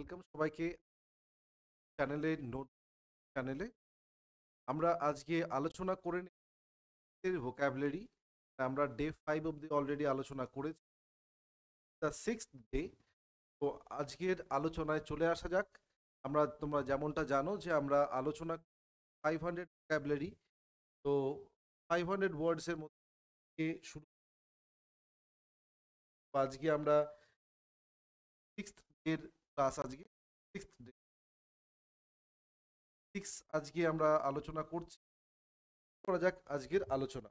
Welcome সবাইকে চ্যানেলে note চ্যানেলে। আমরা আজকে আলোচনা করে ভোকাবুলারি। আমরা ডে 5 অবধি অলরেডি আলোচনা করেছি, দ্য 6th ডে। তো আজকের আলোচনায় চলে আসা যাক। তোমরা যেমনটা জানো যে আমরা আলোচনা 500 ভোকাবুলারি। তো 500 ওয়ার্ডসের মধ্যে শুরু। আজকে আমরা 6th ডের ক্লাস, আজকে 6th ডে 6 আজকে আমরা আলোচনা করছি। করা যাক আজকের আলোচনা।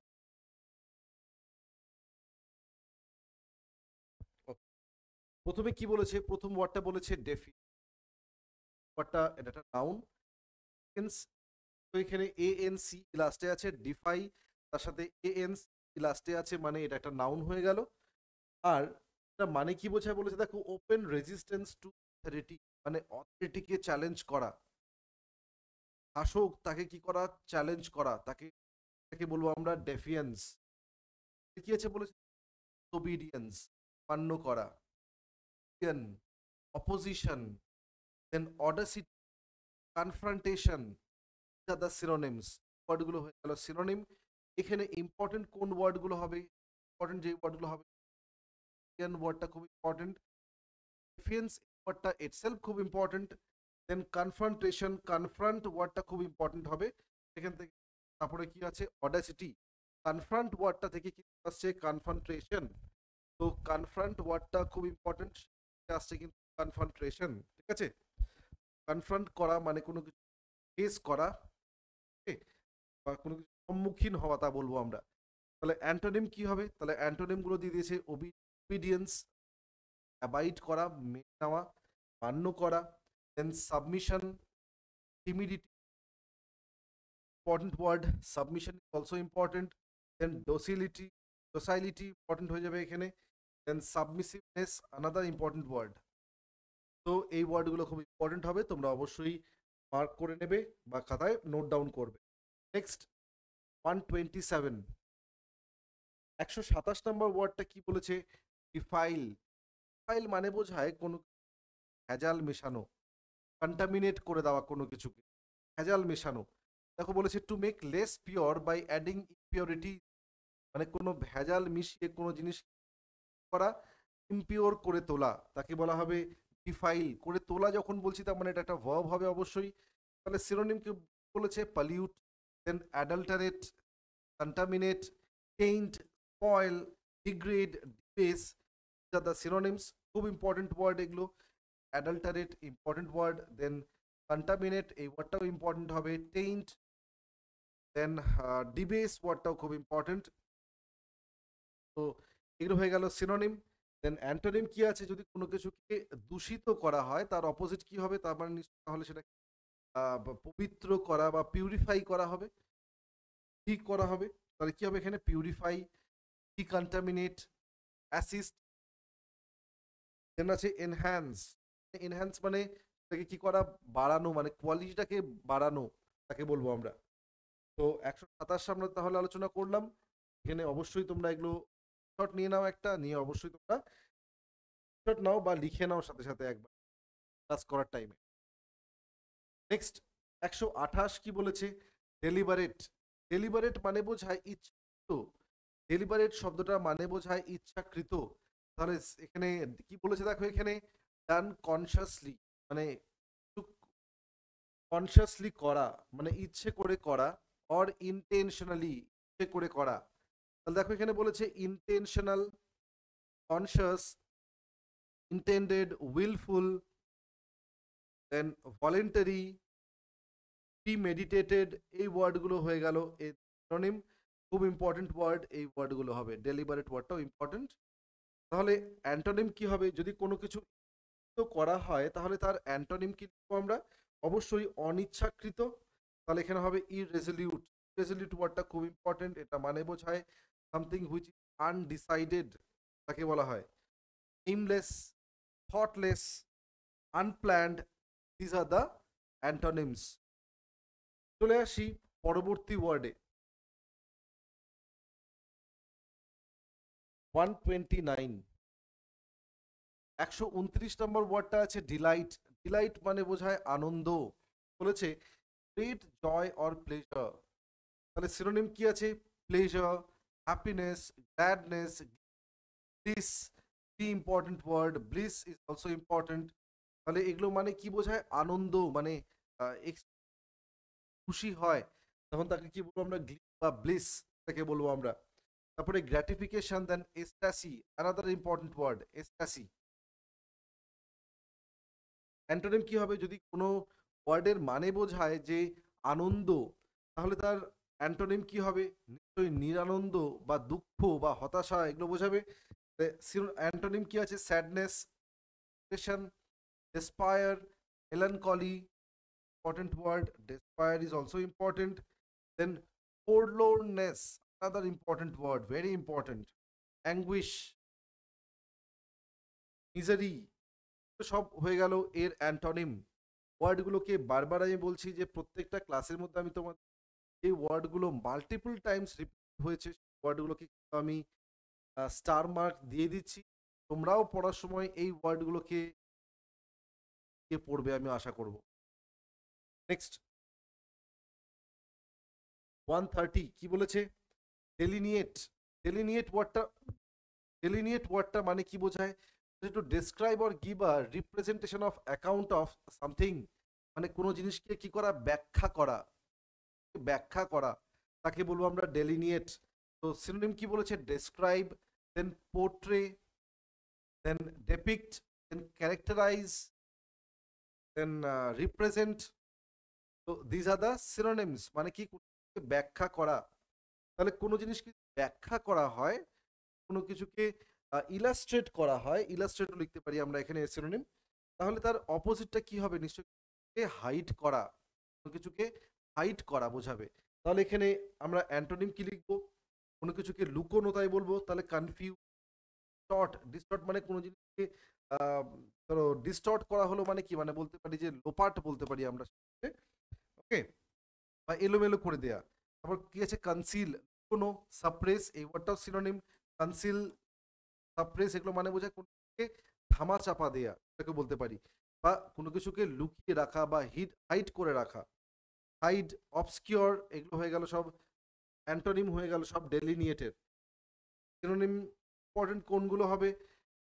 প্রথমে কি বলেছে? প্রথম ওয়ার্ডটা বলেছে ডেফি। ওয়ার্ডটা এটা একটা নাউন। তো এখানে এএনসি লাস্টে আছে, ডিফাই তার সাথে এএনসি লাস্টে আছে, মানে এটা একটা নাউন হয়ে গেল। আর এটা মানে কি বোঝায় বলেছে, দেখো, ওপেন রেজিস্ট্যান্স টু অথরিটি, মানে অথরিটিকে চ্যালেঞ্জ করা। শাসক তাকে কি করা? চ্যালেঞ্জ করা। তাকে তাকে বলবো আমরা ডেফিয়েন্স। কি আছে বলেছে? ওবিডিয়েন্স, মান্য করা। Opposition, then audacity, confrontation, the synonyms. ওয়ার্ডগুলো হয়ে গেল সিনোনিম। এখানে ইম্পর্টেন্ট কোন ওয়ার্ডগুলো হবে? ইম্পর্টেন্ট যে ওয়ার্ডগুলো হবে, ওয়ার্ডটা খুব ইম্পর্টেন্ট। ডিফেন্স ওয়ার্ডটা ইটসেলফ খুব ইম্পর্টেন্ট। দেন কনফ্রন্টেশন, কনফ্রন্ট ওয়ার্ডটা খুব ইম্পর্টেন্ট হবে এখান থেকে। তারপরে কি আছে? অডাসিটি। কনফ্রন্ট ওয়ার্ডটা থেকে কি আসছে? কনফ্রন্ট্রেশন। তো কনফ্রন্ট ওয়ার্ডটা খুব ইম্পর্টেন্ট, আসছে কিন্তু কনফ্রন্ট্রেশন। ঠিক আছে? কনফ্রন্ট করা মানে কোনো কিছু ফেস করা, বা কোনো কিছু সম্মুখীন হওয়া, তা বলবো আমরা। তাহলে অ্যান্টোনিম কি হবে? তাহলে অ্যান্টোনিম গুলো দিয়ে দিয়েছে। ওবিডিয়েন্স, অ্যাবাইড করা, মেনে নেওয়া, মান্য করা। Then submission, timidity, important word. Submission is also important. Then docility important হয়ে যাবে এখানে। Then submissiveness, another important word. তো এই ওয়ার্ডগুলো খুব ইম্পর্টেন্ট হবে, তোমরা অবশ্যই মার্ক করে নেবে বা খাতায় নোট ডাউন করবে। নেক্সট 127, 127 নম্বর ওয়ার্ডটা কি বলেছে? ডিফাইল। ডিফাইল মানে বোঝায় কোনো ভেজাল মেশানো, কন্টামিনেট করে দেওয়া কোনো কিছুকে, ভেজাল মেশানো। দেখো বলেছে to make less pure by adding impurity, মানে কোনো ভেজাল মিশিয়ে কোনো জিনিস করা, ইম্পিওর করে তোলা, তাকে বলা হবে ডিফাইল। করে তোলা যখন বলছি, তার মানে এটা একটা ভার্ব হবে অবশ্যই। তাহলে সিনোনিম কি বলেছে? Pollute, then অ্যাডাল্টারেট, contaminate, taint, spoil, degrade, debase. These are the synonyms. খুব ইম্পর্টেন্ট ওয়ার্ড এগুলো। অ্যাডাল্টারেট ইম্পর্টেন্ট ওয়ার্ড, দেন কন্টামিনেট এই ওয়ার্ডটাও ইম্পর্টেন্ট হবে, টেইন্ট, দেন ডিবেস ওয়ার্ডটাও খুব ইম্পর্টেন্ট। তো এগুলো হয়ে গেল সিনোনিম। দেন অ্যান্টোনিম কি আছে? যদি কোনো কিছুকে দূষিত করা হয়, তার অপোজিট কি হবে? তার মানে নিশ্চয় তাহলে সেটা পবিত্র করা বা পিউরিফাই করা হবে, ঠিক করা হবে। তাহলে কি হবে এখানে? Purify, ডিকন্টামিনেট, assist. দেন আছে এনহ্যান্স। এনহ্যান্স মানে তাকে কি করা? বাড়ানো, মানে কোয়ালিটিটাকে বাড়ানো, তাকে বলবো আমরা। তো 127 আমরা তাহলে আলোচনা করলাম। এখানে অবশ্যই তোমরা এগুলো শট নিয়ে নাও, একটা নিয়ে অবশ্যই তোমরা শট নাও বা লিখে নাও সাথে সাথে একবার ক্লাস করার টাইমে। নেক্সট 128 কি বলেছে? ডেলিবারেট। ডেলিবারেট মানে বোঝায় ইচ্ছাকৃত। ডেলিবারেট শব্দটা মানে বোঝায় ইচ্ছাকৃত। তাহলে এখানে কি বলেছে দেখো, এখানে ডান কনসিয়াসলি, মানে কনসিয়াসলি করা, মানে ইচ্ছে করে করা, অর ইন্টেনশনালি, ইচ্ছে করে করা। তাহলে দেখো এখানে বলেছে ইন্টেনশনাল, কনসিয়াস, ইন্টেন্ডেড, উইলফুল, দেন ভলেন্টারি, প্রিমেডিটেটেড। এই ওয়ার্ডগুলো হয়ে গেল এই সিনোনিম। খুব ইম্পর্টেন্ট ওয়ার্ড এই ওয়ার্ডগুলো হবে। ডেলিবারেট ওয়ার্ডটাও ইম্পর্টেন্ট। তাহলে অ্যান্টোনিম কি হবে? যদি কোনো কিছু তো করা হয়, তাহলে তার অ্যান্টোনিম কি লিখবো আমরা? অবশ্যই অনিচ্ছাকৃত। তাহলে এখানে হবে ইররেজলিউট। ইররেজলিউট ওয়ার্ডটা খুব ইম্পর্টেন্ট। এটা মানে বোঝায় সামথিং হুইচ ইজ আনডিসাইডেড, তাকে বলা হয়। এইমলেস, thoughtless, unplanned, this are the antonyms. চলে আসি পরবর্তী ওয়ার্ডে। 129, 129 নম্বর ওয়ার্ডটা আছে ডিলাইট। ডিলাইট মানে বোঝায় আনন্দ, বলেছে গ্রেট জয় অর প্লেজার। তাহলে সিনোনিম কি আছে? Pleasure, happiness, gladness, bliss, the important word, bliss is also important. তাহলে এগুলো মানে কি বোঝায়? আনন্দ, মানে খুশি হয় তখন তাকে কি বলবো আমরা? গ্লিস বা ব্লিস তাকে বলবো আমরা। তারপরে গ্র্যাটিফিকেশন, দেন এস্টাসি, অ্যানাদার ইম্পর্টেন্ট ওয়ার্ড, এস্টাসি। অ্যান্টোনিম কি হবে? যদি কোনো ওয়ার্ডের মানে বোঝায় যে আনন্দ, তাহলে তার অ্যান্টোনিম কি হবে? নিশ্চয়ই নিরানন্দ বা দুঃখ বা হতাশা এগুলো বোঝাবে। অ্যান্টোনিম কি আছে? Sadness, depression, despair, melancholy, important word. Despair is also important. Then forlornness, another important word, very important. Anguish, misery, সব হয়ে গেল এর অ্যান্টোনিম। ওয়ার্ডগুলোকে বারবার আমি বলছি যে প্রত্যেকটা ক্লাসের মধ্যে আমি তোমার এই ওয়ার্ডগুলো মাল্টিপল টাইমস রিপিট হয়েছে, ওয়ার্ডগুলোকে আমি স্টার মার্ক দিয়ে দিচ্ছি। তোমরাও পড়ার সময় এই ওয়ার্ডগুলোকে পড়বে আমি আশা করব। নেক্সট 130 কি বলেছে? ডেলিনিয়েট। ডেলিনিয়েট ওয়ার্ডটা, ডেলিনিয়েট ওয়ার্ডটা মানে কি বোঝায়? To describe or give a representation of account of something, মানে কোনো জিনিসকে কি করা? ব্যাখ্যা করা, ব্যাখ্যা করা, তাকে বলবো আমরা ডেলিনিয়েট। তো সিনোনিম কি বলেছে? ডেসক্রাইব, দেন পোর্ট্রে, দেন ডেপিক্ট, দেন ক্যারেক্টারাইজ, দেন রিপ্রেজেন্ট। তো দিজ আর দ্য সিনোনিমস, মানে কি? ব্যাখ্যা করা। তাহলে কোনো জিনিসকে ব্যাখ্যা করা হয়, কোনো কিছুকে ইলাস্ট্রেট করা হয়, ইলাস্ট্রেটও লিখতে পারি আমরা এখানে সিনোনিম। তাহলে তার অপোজিটটা কি হবে? নিশ্চয়ই হাইড করা, কোনো কিছুকে হাইড করা বোঝাবে। তাহলে এখানে আমরা অ্যান্টোনিম কি লিখবো? কোনো কিছুকে লুকোনো তাই বলবো। তাহলে কনফিউজ, ডিস্টর্ট, ডিস্টর্ট মানে কোনো জিনিসকে ধরো ডিস্টর্ট করা হলো মানে কি? মানে বলতে পারি যে লোপাট বলতে পারি আমরা, ওকে, বা এলোমেলো করে দেয়া। তারপর কি আছে? কনসিল, কোনো, সাপ্রেস, এই ওয়ার্ডটাও সিনোনিম। কনসিল, সাপ্রেস এগুলো মানে বোঝায় কোনো কিছুকে ধামা চাপা দেয়া, এটাকে বলতে পারি। বা কোনো কিছুকে লুকিয়ে রাখা বা হাইড করে রাখা। হাইড, অবসকিওর, এগুলো হয়ে গেল সব অ্যান্টোনিম, হয়ে গেল সব ডেলিনিয়েটের। সিনোনিম ইম্পর্টেন্ট কোনগুলো হবে?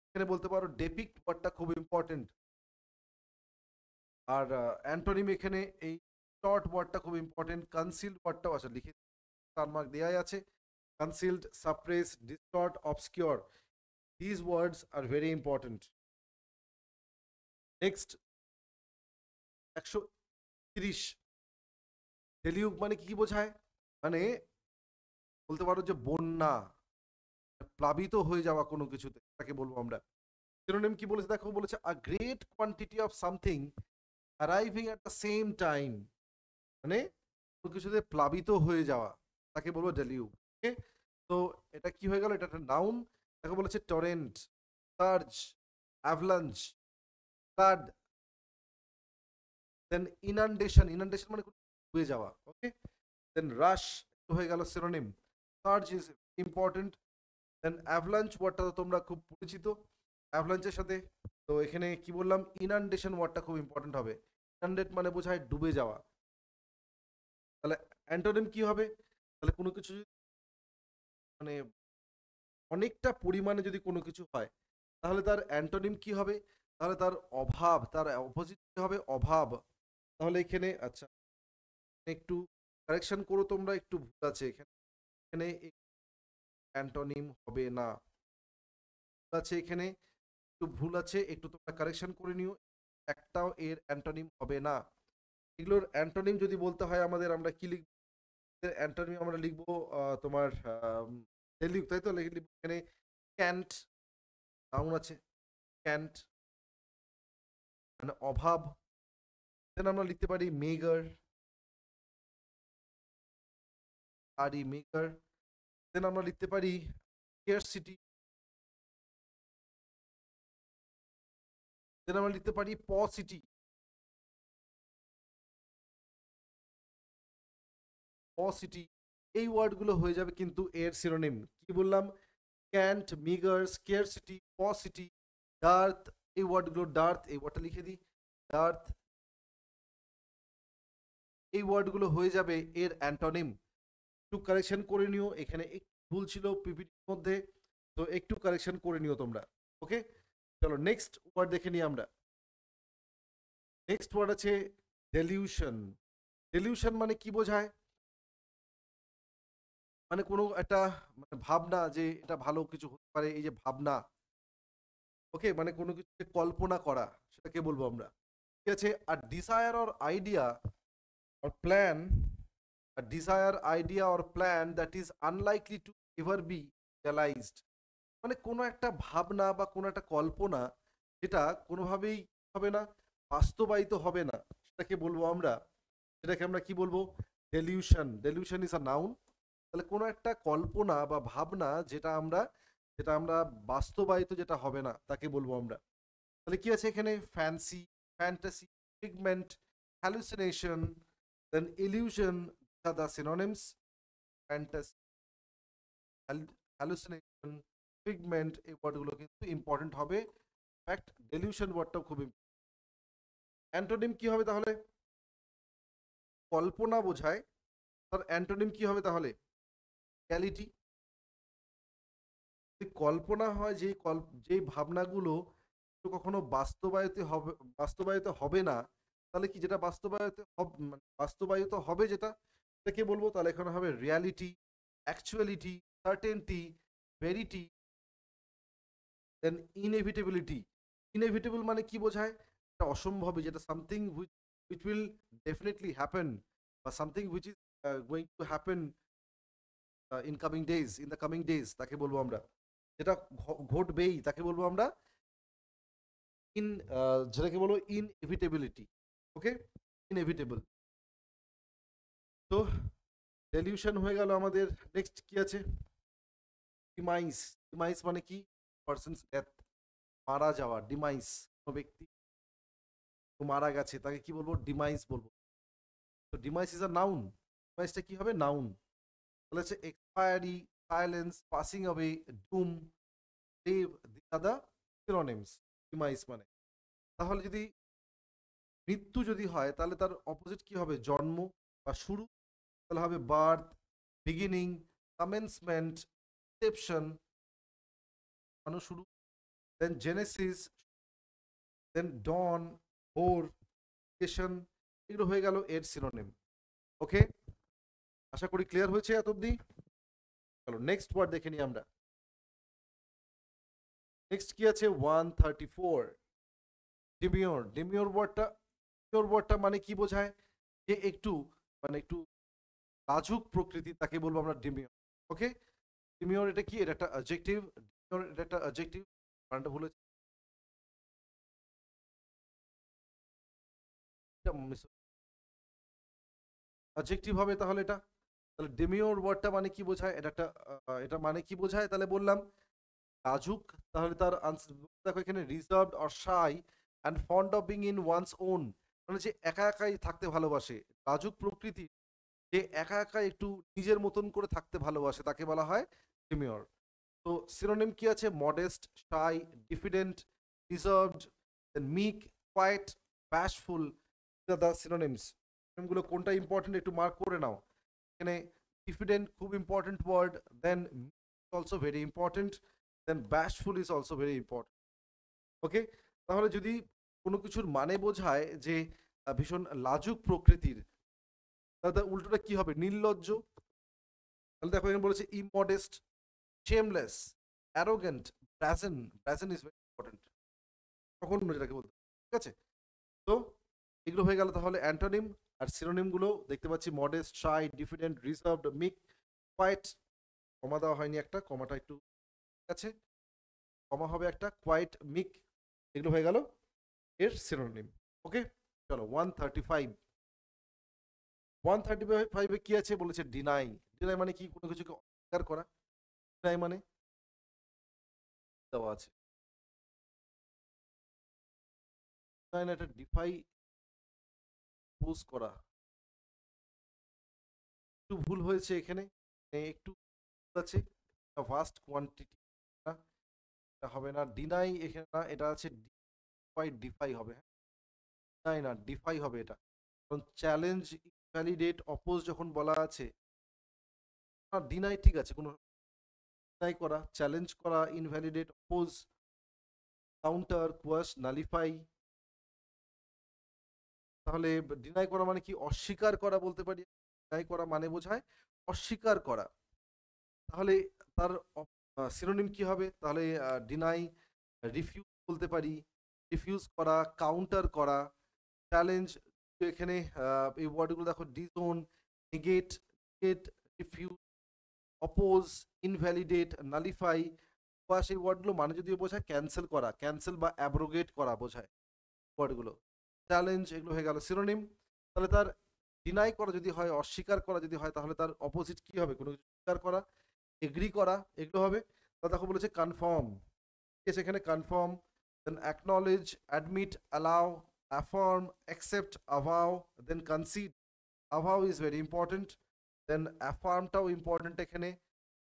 এখানে বলতে পারো ডেপিক্ট ওয়ার্ডটা খুব ইম্পর্টেন্ট। আর অ্যান্টোনিম এখানে এই শর্ট ওয়ার্ডটা খুব ইম্পর্টেন্ট। কনসিল্ড ওয়ার্ডটাও আছে, লিখে তার মার্ক দেওয়াই আছে। Concealed, suppress, distort, obscure, these words are very important. Next 130, ডেলিউগ মানে কি বোঝায়? মানে বলতে পারো যে বন্যা, প্লাবিত হয়ে যাওয়া কোনো কিছুতে, তাকে বলবো আমরা। সিনোনিম কি বলেছে দেখো? বলেছে a great quantity of something arriving at the same time, মানে কোনো কিছুতে প্লাবিত হয়ে যাওয়া, তাকে বলবো ডেলিউগ। ওকে, তো এটা কি হয়ে গেল? এটা একটা নাউন। তাকে বলেছে torrent, surge, avalanche, flood, then inundation, inundation মানে ডুবে যাওয়া, ওকে, দেন রাশ হয়ে গেল synonym. Surge is important. Then avalanche ওয়ার্ডটা তো তোমরা খুব পরিচিত অ্যাভলাঞ্চের সাথে। তো এখানে কি বললাম? ইনান্ডেশন ওয়ার্ডটা খুব ইম্পর্টেন্ট হবে। ইনান্ডেট মানে বোঝায় ডুবে যাওয়া। তাহলে অ্যান্টোনিম কি হবে? তাহলে কোনো কিছু মানে অনেকটা পরিমাণে যদি কোনো কিছু হয়, তাহলে তার অ্যান্টোনিম কি হবে? তাহলে তার অভাব, তার অপোজিট কি হবে? অভাব। তাহলে এখানে আচ্ছা একটু কারেকশন করো তোমরা, একটু ভুল আছে এখানে। এখানে অ্যান্টোনিম হবে না, আছে এখানে একটু ভুল আছে, একটু তোমরা কারেকশন করে নিও। একটাও এর অ্যান্টোনিম হবে না। এগুলোর অ্যান্টোনিম যদি বলতে হয় আমাদের, আমরা কি লিখব? অ্যান্টোনিম আমরা লিখবো তোমার ডেলিউগ, তাই তো? লিখব এখানে ক্যান্ট, নাউন আছে, ক্যান্ট মানে অভাব। দেন আমরা লিখতে পারি মেগার, মেগার। দেন আমরা লিখতে পারি স্কারসিটি। দেন আমরা লিখতে পারি পসিটি, পসিটি। এই ওয়ার্ডগুলো হয়ে যাবে কিন্তু এর সিনোনিম। কি বললাম? Scant, meagre, scarcity, paucity, dearth. এই ওয়ার্ডগুলো, ডার্থ এই ওয়ার্ডটা লিখে দিই, আর্থ, এই ওয়ার্ডগুলো হয়ে যাবে এর অ্যান্টোনিম। একটু কারেকশন করে নিও, এখানে একটু ভুল ছিল পিপিটির মধ্যে, তো একটু কারেকশন করে নিও তোমরা। ওকে, চলো নেক্সট ওয়ার্ড দেখে নিই আমরা। নেক্সট ওয়ার্ড আছে ডেলিউশন। ডেলিউশন মানে কি বোঝায়? মানে কোনো একটা মানে ভাবনা যে এটা ভালো কিছু হতে পারে, এই যে ভাবনা। ওকে, মানে কোনো কিছু কল্পনা করা, সেটাকে বলবো আমরা। ঠিক আছে, আর desire or idea or plan, a desire, idea or plan that is unlikely to ever be realized, মানে কোনো একটা ভাবনা বা কোনো একটা কল্পনা যেটা কোনোভাবেই হবে না, বাস্তবায়িত হবে না, সেটাকে বলবো আমরা, সেটাকে আমরা কি বলবো? Delusion. Delusion is a noun. তাহলে কোনো একটা কল্পনা বা ভাবনা যেটা আমরা বাস্তবায়িত যেটা হবে না, তাকে বলবো আমরা। তাহলে কি আছে এখানে? Fancy, fantasy, figment, hallucination, then illusion are the synonyms. Fantasy, hallucination, figment, এই ওয়ার্ডগুলো কিন্তু ইম্পর্টেন্ট হবে। ফ্যাক্ট ডেলিউশন ওয়ার্ডটাও খুব অ্যান্টোনিম কি হবে তাহলে? কল্পনা বোঝায়, তার অ্যান্টোনিম কি হবে তাহলে? রিয়ালিটি। কল্পনা হয় যেই ভাবনাগুলো কখনো বাস্তবায়িত হবে না, তাহলে কি যেটা বাস্তবায়িত হবে যেটা, সেটাকে বলবো। তাহলে এখানে হবে reality, actuality, certainty, verity, then inevitability. Inevitable মানে কি বোঝায়? এটা অসম্ভবই, যেটা something which will definitely happen, বা something which is going to happen in the coming days, তাকে বলবো আমরা। যেটা ঘটবেই, তাকে বলবো আমরা ইন, যেটাকে বলবো ইনএভিটেবিলিটি। ওকে, ইনএভিটেবল। তো ডেলিউশন হয়ে গেল আমাদের। নেক্সট কি আছে? ডিমাইস। ডিমাইস মানে কি? পার্সনস ডেথ, মারা যাওয়া। ডিমাইস, কোনো ব্যক্তি মারা গেছে, তাকে কি বলবো? ডিমাইস বলবো। তো ডিমাইস ইজ আ নাউন। ডিমাইসটা কি হবে? নাউন। তাহলে হচ্ছে expiry, silence, passing away, doom, leave, this are the synonyms demise মানে। তাহলে যদি মৃত্যু যদি হয়, তাহলে তার অপোজিট কি হবে? জন্ম বা শুরু। তাহলে হবে বার্থ, বিগিনিং, কমেন্সমেন্ট, ইনসেপশন, মানে শুরু, দেন জেনেসিস, দেন ডন, ভোর, ক্রিয়েশন। এগুলো হয়ে গেল এর সিনোনিম। ওকে, আশা করি ক্লিয়ার হয়েছে এত অব্দি। চলো নেক্সট ওয়ার্ড দেখে নিই আমরা। নেক্সট কি আছে? 134, ডিমিওর। ডিমিওর ওয়ার্ডটা মানে কি বোঝায়? যে একটু মানে একটু লাজুক প্রকৃতি, তাকে বলবো আমরা ডিমিওর। ওকে, ডিমিওর এটা কি? এটা একটা অ্যাডজেক্টিভ। ডিমিওর এটা একটা অ্যাডজেক্টিভ, বানানটা ভুল হয়েছে। অ্যাডজেক্টিভ হবে তাহলে এটা। তাহলে ডেমিওর ওয়ার্ডটা মানে কি বোঝায়? এটা মানে কি বোঝায় তাহলে বললাম? লাজুক। তাহলে তার আনসার দেখো এখানে, reserved or shy and fond of being in one's own, মানে যে একা একাই থাকতে ভালোবাসে, লাজুক প্রকৃতি, যে একা একা একটু নিজের মতন করে থাকতে ভালোবাসে, তাকে বলা হয় ডেমিওর। তো সিনোনিম কি আছে? Modest, shy, diffident, reserved, meek, quiet, bashful, the synonyms. গুলো কোনটা ইম্পর্টেন্ট একটু মার্ক করে নাও। এখানে ডিফিডেন্ট খুব important word, then also very important, then bashful is also very important. Okay, তাহলে যদি কোনো কিছুর মানে বোঝায় যে ভীষণ লাজুক প্রকৃতির, তাহলে উল্টোটা কি হবে? নির্লজ্জ। তাহলে দেখো এখানে বলেছে immodest, shameless, arrogant, brazen. Brazen is very important, তখন যেটাকে বলতে, ঠিক আছে? তো এগুলো হয়ে গেল তাহলে অ্যান্টোনিম। আর সিনোনিম গুলো দেখতে পাচ্ছি, modest, shy, diffident, reserved, meek, quite. কমা দেওয়া হয়নি, একটা কমাটা একটু, ঠিক আছে, কমা হবে একটা, কোয়াইট, মিক, এগুলো হয়ে গেল এর সিনোনিম। ওকে, চলো 135। 135 কি আছে? বলেছে ডিনাই। ডিনাই মানে কি? কোনো কিছুকে অস্বীকার করা। ডিনাই মানে দেওয়া আছে, ডিনাই না, এটা ডিফাই, পোজ করা। একটু ভুল হয়েছে এখানে, একটু আছে, ভাস্ট কোয়ান্টিটি না, এটা হবে না। ডিনাই এখানে না, এটা আছে ডিফাই, ডিফাই হবে। নাই না, ডিফাই হবে এটা। কারণ চ্যালেঞ্জ, ইনভ্যালিডেট, অপোজ যখন বলা আছে, ডিনাই ঠিক আছে, কোনো ডিনাই করা, চ্যালেঞ্জ করা, invalidate, oppose, counter, quash, nullify. তাহলে ডিনাই করা মানে কি? অস্বীকার করা বলতে পারি। ডিনাই করা মানে বোঝায় অস্বীকার করা। তাহলে তার সিনোনিম কি হবে? তাহলে ডিনাই, রিফিউজ বলতে পারি, রিফিউজ করা, কাউন্টার করা, চ্যালেঞ্জ। এখানে এই ওয়ার্ডগুলো দেখো, disown, negate, negate, refuse, oppose, invalidate, nullify. বা সেই ওয়ার্ডগুলো মানে যদিও বোঝায় ক্যান্সেল করা, ক্যান্সেল বা অ্যাব্রোগেট করা বোঝায় ওয়ার্ডগুলো। চ্যালেঞ্জ এগুলো হয়ে গেল সিনোনিম। তাহলে তার ডিনাই করা যদি হয়, অস্বীকার করা যদি হয়, তাহলে তার অপোজিট কি হবে? কোনো কিছু স্বীকার করা, এগ্রি করা, এগুলো হবে। তা দেখো বলেছে কনফার্ম, ঠিক আছে, এখানে confirm, then acknowledge, admit, allow, affirm, accept, avow, then concede. Avow is very important, then অ্যাফার্মটাও ইম্পর্টেন্ট এখানে।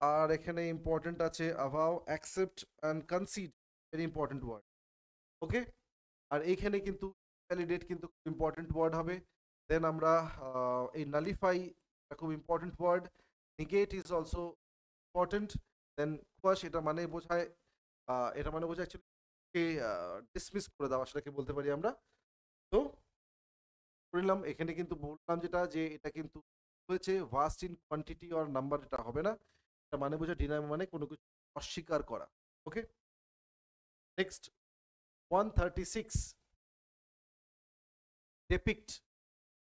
আর এখানে ইম্পর্টেন্ট আছে avow, accept and concede, very important word. Okay, আর এইখানে কিন্তু ভ্যালিডেট কিন্তু খুব ইম্পর্টেন্ট ওয়ার্ড হবে। দেন আমরা এই নালিফাই খুব important word, negate is also important. Then quash, এটা মানে বোঝায় অ্যাকচুয়ালি ডিসমিস করে দেওয়া, সেটাকে বলতে পারি আমরা। তো বললাম এখানে কিন্তু বললাম যেটা, যে এটা কিন্তু হয়েছে ভাস্ট ইন কোয়ান্টিটি আর নাম্বার, এটা হবে না। এটা মানে বোঝায় ডিনাই মানে কোনো কিছু অস্বীকার করা। ওকে, নেক্সট 136, ডেপিক্ট।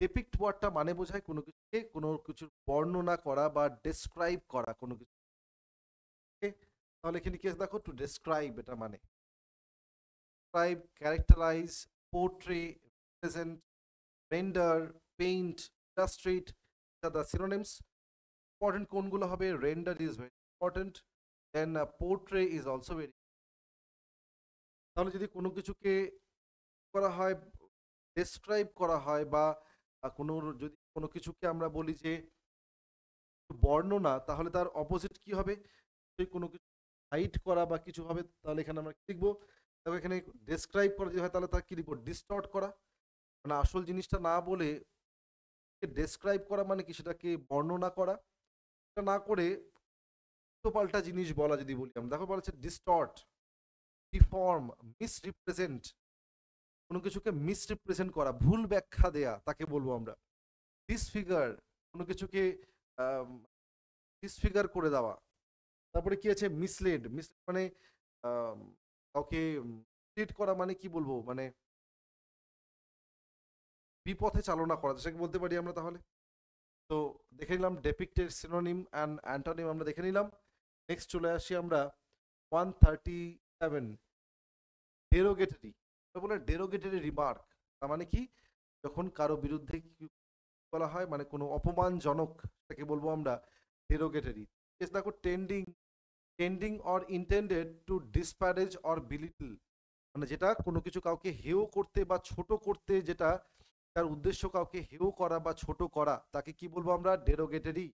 ডেপিক্ট ওয়ার্ডটা মানে বোঝায় কোনো কিছুকে, কোনো কিছুর বর্ণনা করা বা ডেসক্রাইব করা কোনো কিছু। তাহলে এখানে কি আছে দেখো, টু ডেসক্রাইব, এটা মানে describe, characterise, portray, represent, render, paint, illustrate, the synonyms. Important কোনগুলো হবে? Render is very important, then portray is also very. তাহলে যদি কোনো কিছুকে করা হয়, ডেসক্রাইব করা হয়, বা কোনো, যদি কোনো কিছুকে আমরা বলি যে বর্ণনা, তাহলে তার অপোজিট কি হবে? যদি কোনো কিছু হাইড করা বা কিছু হবে, তাহলে এখানে আমরা কি লিখবো? দেখো এখানে ডেসক্রাইব করা যদি হয়, তাহলে তার কি লিখবো? ডিস্টর্ট করা, মানে আসল জিনিসটা না বলে ডেসক্রাইব করা মানে কি? সেটাকে বর্ণনা করা। এটা না করে তো পাল্টা জিনিস বলা যদি বলি আমরা, দেখো বলা হচ্ছে ডিস্টর্ট, ডিফর্ম, মিসরিপ্রেজেন্ট। কোনো কিছুকে মিসরিপ্রেজেন্ট করা, ভুল ব্যাখ্যা দেয়া, তাকে বলবো আমরা ডিসফিগার। কোনো কিছুকে ডিসফিগার করে দেওয়া। তারপরে কি আছে? মিসলেড। মিসলেড মানে আম, কাউকে মিসলিড করা, মানে কি বলবো, মানে বিপথে চালনা করা, সেটাকে বলতে পারি আমরা। তাহলে তো দেখে নিলাম ডেপিক্টের সিনোনিম অ্যান্ড অ্যান্টোনিম আমরা দেখে নিলাম। নেক্সট চলে আসি আমরা 137, ডেরোগেটরি। বলে ডেরোগেটরি রিমার্ক, তার মানে কি? যখন কারো বিরুদ্ধে কি বলা হয়, মানে কোনো অপমানজনক, সেটাকে বলবো আমরা ডেরোগেটরি। দেখো tending, tending or intended to disparage or belittle, মানে যেটা কোনো কিছু কাউকে হেয় করতে বা ছোট করতে, যেটা তার উদ্দেশ্য কাউকে হেয় করা বা ছোট করা, তাকে কি বলবো আমরা? ডেরোগেটরি।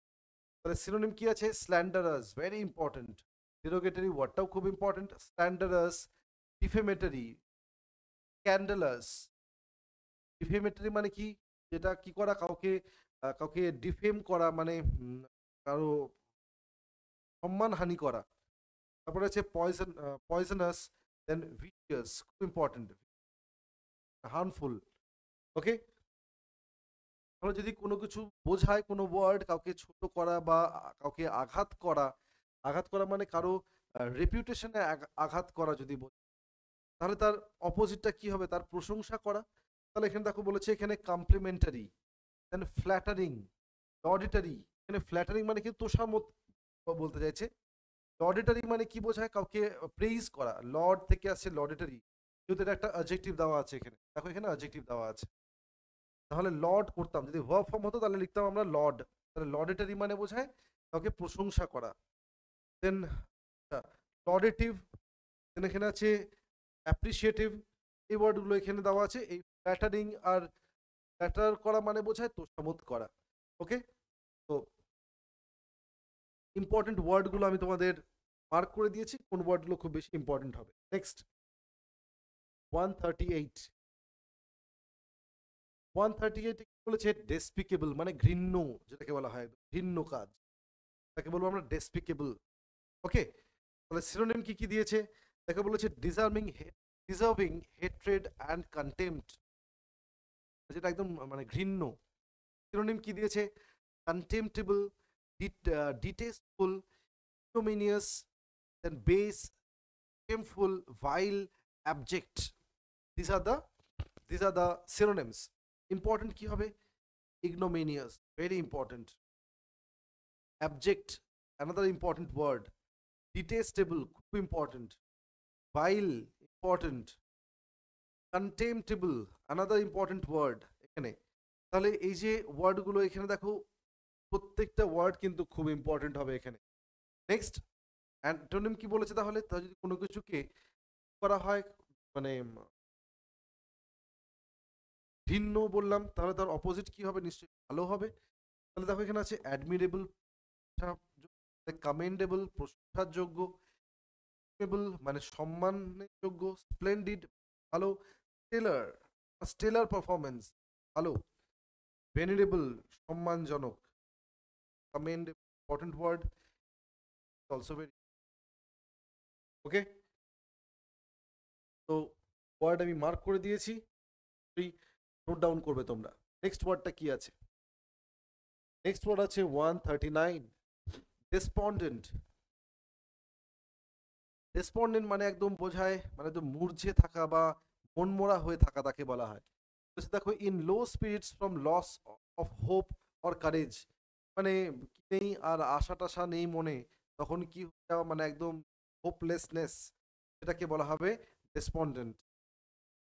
তাহলে সিনোনিম কি আছে? স্ল্যান্ডারাস, ভেরি ইম্পর্টেন্ট। ডেরোগেটরি ওয়ার্ডটাও খুব ইম্পর্টেন্ট। স্ল্যান্ডারাস, ডিফেমেটরি, স্ক্যান্ডালাস। ডিফেমেটরি মানে কি? যেটা কি করা, কাউকে কাউকে ডিফেম করা, মানে কারো সম্মানহানি করা। তারপরে আছে পয়জন, পয়জনাস, দেন ভিশিয়াস, খুব ইম্পর্টেন্ট, হার্মফুল। ওকে, তাহলে যদি কোনো কিছু বোঝায়, কোনো ওয়ার্ড কাউকে ছোট করা বা কাউকে আঘাত করা, আঘাত করা মানে কারো রেপুটেশনে আঘাত করা যদি বোঝায়, তাহলে তার অপোজিটটা কি হবে? তার প্রশংসা করা। তাহলে এখানে দেখো বলেছে এখানে কমপ্লিমেন্টারি, দেন ফ্ল্যাটারিং, লডিটারি। এখানে ফ্ল্যাটারিং মানে কিন্তু তোষামোদ বলতে চাইছে। লডিটারি মানে কি বোঝায়? কাউকে প্রেইজ করা। লর্ড থেকে আসছে লডিটারি, কিন্তু এটা একটা অবজেক্টিভ দেওয়া আছে এখানে। দেখো এখানে অবজেক্টিভ দেওয়া আছে। তাহলে লর্ড করতাম, যদি ভার্ব ফর্ম হতো তাহলে লিখতাম আমরা লর্ড। তাহলে লডেটারি মানে বোঝায় কাউকে প্রশংসা করা। দেন লডেটিভ, দেন এখানে আছে অ্যাপ্রিসিয়েটিভ। এই ওয়ার্ডগুলো এখানে দেওয়া আছে। এই ফ্ল্যাটারিং আর ফ্ল্যাটার করা মানে বোঝায় তোষামোদ করা। ওকে, তো ইম্পর্টেন্ট ওয়ার্ডগুলো আমি তোমাদের মার্ক করে দিয়েছি, কোন ওয়ার্ডগুলো খুব বেশি ইম্পর্টেন্ট হবে। নেক্সট 138, 138 কি বলেছে? ডেসপিকেবল মানে ঘৃণ্য, যেটাকে বলা হয় ঘৃণ্য কাজ, তাকে বলবো আমরা ডেসপিকেবল। ওকে, তাহলে সিনোনিম কি কি দিয়েছে? তাকে বলেছে ডিজার্ভিং হেট্রেড অ্যান্ড কন্টেম্পট, যেটা একদম মানে ঘৃণ্য। সিনোনিম কি দিয়েছে? কন্টেম্পটেবল, ডিটেস্টফুল, ignominious, then base, shameful, vile, abject. These are the these are the synonyms. Important কি হবে? Ignominious, very important. Abject, another important word. Detestable, খুব important. Vile, important. Contemptible, another important word এখানে। তাহলে এই যে ওয়ার্ডগুলো এখানে দেখো, প্রত্যেকটা ওয়ার্ড কিন্তু খুব ইম্পর্টেন্ট হবে এখানে। নেক্সট, অ্যান্টোনিম কি বলেছে তাহলে? তা যদি কোনো কিছুকে করা হয় মানে ভিন্ন বললাম, তাহলে তার অপোজিট কি হবে? নিশ্চয়ই ভালো হবে। তাহলে দেখো এখানে আছে অ্যাডমিরেবল, কমেন্ডেবল প্রশংসার যোগ্য, মানে সম্মানের যোগ্য, স্প্লেন্ডিড ভালো, স্টেলার স্টেলার পারফরমেন্স ভালো, ভেনারেবল সম্মানজনক, commend important word also very. Okay, তো ওয়ার্ড আমি মার্ক করে দিয়েছি, নোট ডাউন করবে তোমরা। নেক্সট ওয়ার্ডটা কি আছে? নেক্সট ওয়ার্ড আছে 139, ডেসপন্ডেন্ট। ডেসপন্ডেন্ট মানে একদম বোঝায় মানে একদম মূর্ঝে থাকা বা মনমরা হয়ে থাকা, তাকে বলা হয়। দেখো, in low spirits from loss of hope or courage, মানে কি নেই আর আশা টাশা নেই মনে, তখন কি হয়ে যাওয়া, মানে একদম হোপলেসনেস, এটাকে বলা হবে ডেসপন্ডেন্ট।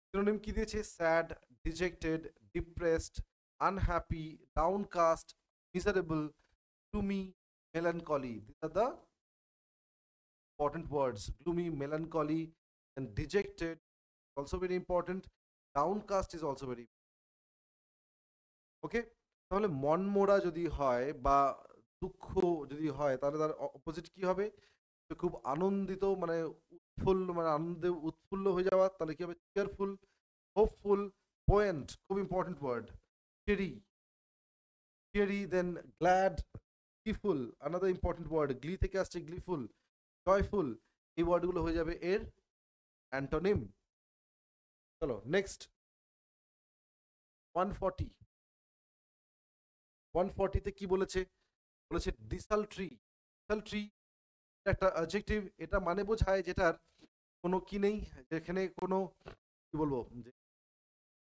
সিনোনিম কি দিয়েছে? Sad, dejected, depressed, unhappy, downcast, miserable, gloomy, melancholy. These are the important words. Gloomy, melancholy, and dejected, also very important. Downcast is also very okay. তাহলে মনমোড়া যদি হয় বা দুঃখ যদি হয়, তাহলে তার অপোজিট কি হবে? খুব আনন্দিত মানে উৎফুল্ল, মানে আনন্দে উৎফুল্ল হয়ে যাওয়া, তাহলে কি হবে? চিয়ারফুল, হোপফুল, পোয়েন্ট, খুব important word. Cheery, cheery, then glad, gleeful, another important word. Glee থেকে আসছে গ্লিফুল, জয়ফুল। এই ওয়ার্ডগুলো হয়ে যাবে এর অ্যান্টোনিম। চলো নেক্সট 140। 140তে কি বলেছে? বলেছে ডিসালট্রি। ডিসালট্রি একটা অ্যাডজেক্টিভ, এটা মানে বোঝায় যেটার কোনো কি নেই, যেখানে কোনো কি বলবো,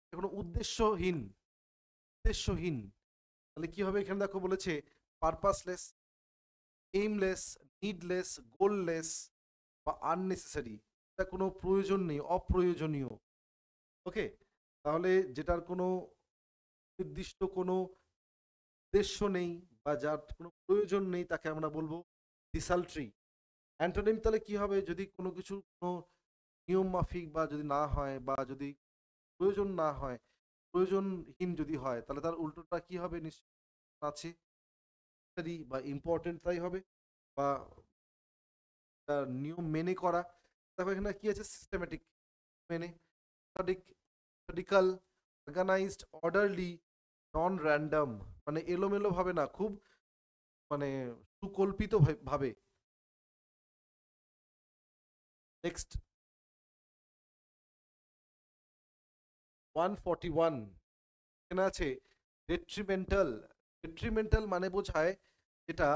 যে কোনো উদ্দেশ্যহীন, উদ্দেশ্যহীন। তাহলে কি হবে? এখানে দেখো বলেছে পারপাসলেস, এইমলেস, নিডলেস, গোললেস বা আননেসেসারি, এটা কোনো প্রয়োজন নেই, অপ্রয়োজনীয়। ওকে, তাহলে যেটার কোনো নির্দিষ্ট কোনো উদ্দেশ্য নেই বা যার কোনো প্রয়োজন নেই, তাকে আমরা বলবো ডিসালট্রি। অ্যান্টোনিম তাহলে কি হবে? যদি কোনো কিছু কোনো নিয়ম মাফিক বা যদি না হয়, বা যদি প্রয়োজন না হয়, প্রয়োজনহীন যদি হয়, তাহলে তার উল্টোটা কি হবে? নিশ্চয় আছে বা ইম্পর্টেন্ট, তাই হবে, বা তার নিয়ম মেনে করা। দেখো এখানে কি আছে? সিস্টেমেটিক, মেনে, মেথডিক্যাল, অর্গানাইজড, অর্ডারলি, নন র্যান্ডম, মানে এলোমেলো ভাবে না, খুব মানে সুকল্পিত ভাবে। নেক্সট 141, এখানে আছে ডেট্রিমেন্টাল। ডেট্রিমেন্টাল মানে বোঝায় এটা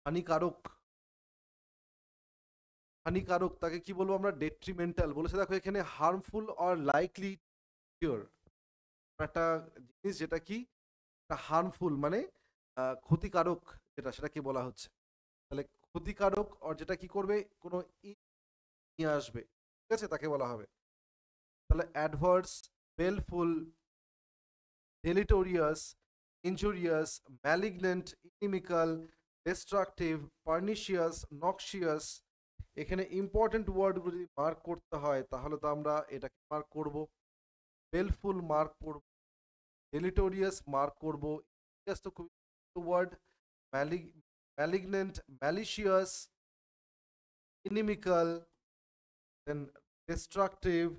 হানিকারক, হানিকারক, তাকে কি বলবো আমরা? ডেট্রিমেন্টাল বলেছে। দেখো এখানে হার্মফুল অর লাইকলি কিওর, একটা জিনিস যেটা কি হার্মফুল মানে ক্ষতিকারক, যেটা সেটাকে বলা হচ্ছে। তাহলে ক্ষতিকারক আর যেটা কি করবে? কোনো নিয়ে আসবে, ঠিক আছে, তাকে বলা হবে। তাহলে adverse, বেলফুল, ডেলিটোরিয়াস, injurious, malignant, ইনিমিক্যাল, destructive, pernicious, noxious. এখানে ইম্পর্টেন্ট ওয়ার্ডগুলো যদি মার্ক করতে হয়, তাহলে তো আমরা এটাকে মার্ক করব, বেলফুল মার্ক করব, ডেলিটোরিয়াস মার্ক করব, তো খুব word, malignant, malicious, inimical, then destructive,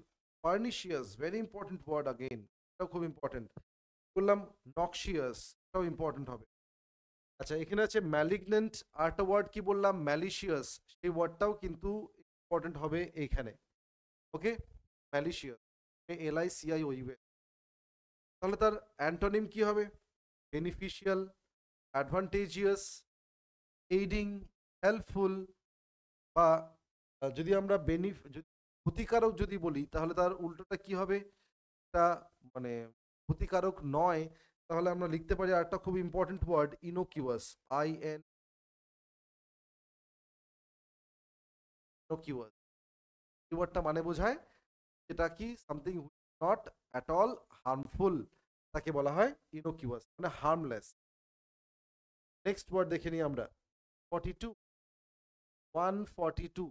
pernicious, very important word again, এটাও খুব ইম্পর্টেন্ট। বললাম নক্সিয়াস, এটাও ইম্পর্টেন্ট হবে। আচ্ছা, এখানে আছে ম্যালিগনেন্ট, আরেকটা ওয়ার্ড কি বললাম, ম্যালিশিয়াস, সেই ওয়ার্ডটাও কিন্তু ইম্পর্টেন্ট হবে এইখানে। ওকে, ম্যালিশিয়াস, LICIOU। তাহলে তার অ্যান্টোনিম কি হবে? বেনিফিশিয়াল, অ্যাডভান্টেজিয়াস, এইডিং, হেল্পফুল, বা যদি আমরা ক্ষতিকারক যদি বলি তাহলে তার উল্টোটা কি হবে? এটা মানে ক্ষতিকারক নয়, তাহলে আমরা লিখতে পারি আরেকটা খুব ইম্পর্টেন্ট ওয়ার্ড, ইনোকিউয়াস, IN, ইনোকিউয়াস। এই ওয়ার্ডটা মানে বোঝায় এটা কি something not at all harmful, তাকে বলা হয় ইনোকিউয়াস, মানে হার্মলেস। নেক্সট ওয়ার্ড দেখে নিই আমরা, 42, 142,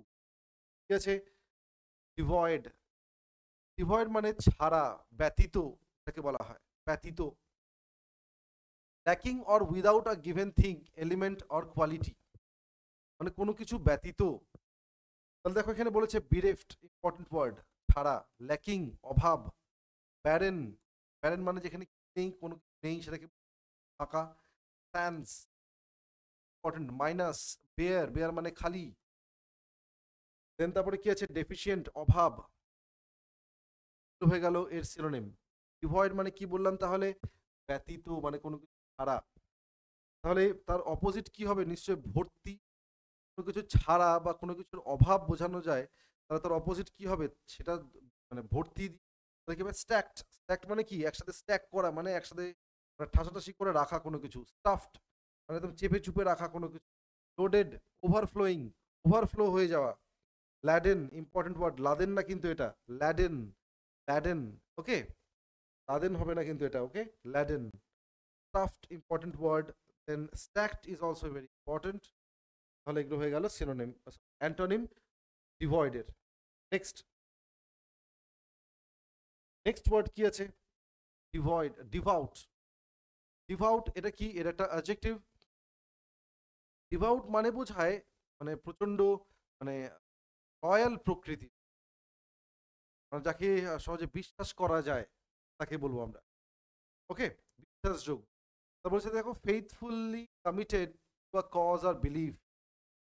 ঠিক আছে, ডিভয়েড। ডিভয়েড মানে ছাড়া, ব্যতীত, এটাকে বলা হয় ব্যতীত। Lacking or without a given thing, element or quality, মানে কোনো কিছু ব্যতীত। তাহলে দেখো এখানে বলেছে বিরেফট, ইম্পর্টেন্ট ওয়ার্ড, ছাড়া। ল্যাকিং, অভাব। ব্যারেন, ব্যারেন মানে যেখানে নেই, কোনো নেই, সেটাকে ফাঁকা। স্যান্স, ইম্পর্টেন্ট। মাইনাস, বেয়ার, বেয়ার মানে খালি। দেন তারপরে কি আছে, ডেফিসিয়েন্ট, অভাব, হয়ে গেল এর সিনোনিম। ডিভয়েড মানে কি বললাম তাহলে? ব্যতীত, মানে কোনো কিছু ছাড়া। তাহলে তার অপোজিট কি হবে? নিশ্চয় ভর্তি। কোনো কিছু ছাড়া বা কোনো কিছুর অভাব বোঝানো যায়, তাহলে তার অপোজিট কি হবে? সেটা মানে ভর্তি, কি হবে? স্ট্যাকড। স্ট্যাকড মানে কি? একসাথে স্ট্যাক করা, মানে একসাথে ঠাসাঠাসি করে রাখা কোনো কিছু। স্টাফড মানে একদম চেপে চুপে রাখা কোনো কিছু। লোডেড, ওভারফ্লোয়িং, ওভারফ্লো হয়ে যাওয়া। ল্যাডেন, ইম্পর্টেন্ট ওয়ার্ড, লাদেন না কিন্তু এটা, ল্যাডেন, ল্যাডেন, ওকে, লাদেন হবে না কিন্তু এটা, okay, laden. Stuffed, important word. Then stacked is also very important. তাহলে এগুলো হয়ে গেল সিনোনিম, অ্যান্টোনিম ডিভয়েডের। নেক্সট, নেক্সট ওয়ার্ড কি আছে? ডিভয়েড, ডিভাউট। ডিভাউট এটা কি? এটা একটা অ্যাডজেক্টিভ। ডিভাউট মানে বোঝায় মানে প্রচন্ড, মানে রয়্যাল প্রকৃতি, মানে যাকে সহজে বিশ্বাস করা যায়, তাকে বলবো আমরা, ওকে, বিশ্বাসযোগ্য। তা বলছে দেখো, faithfully committed to a cause আর বিলিভ,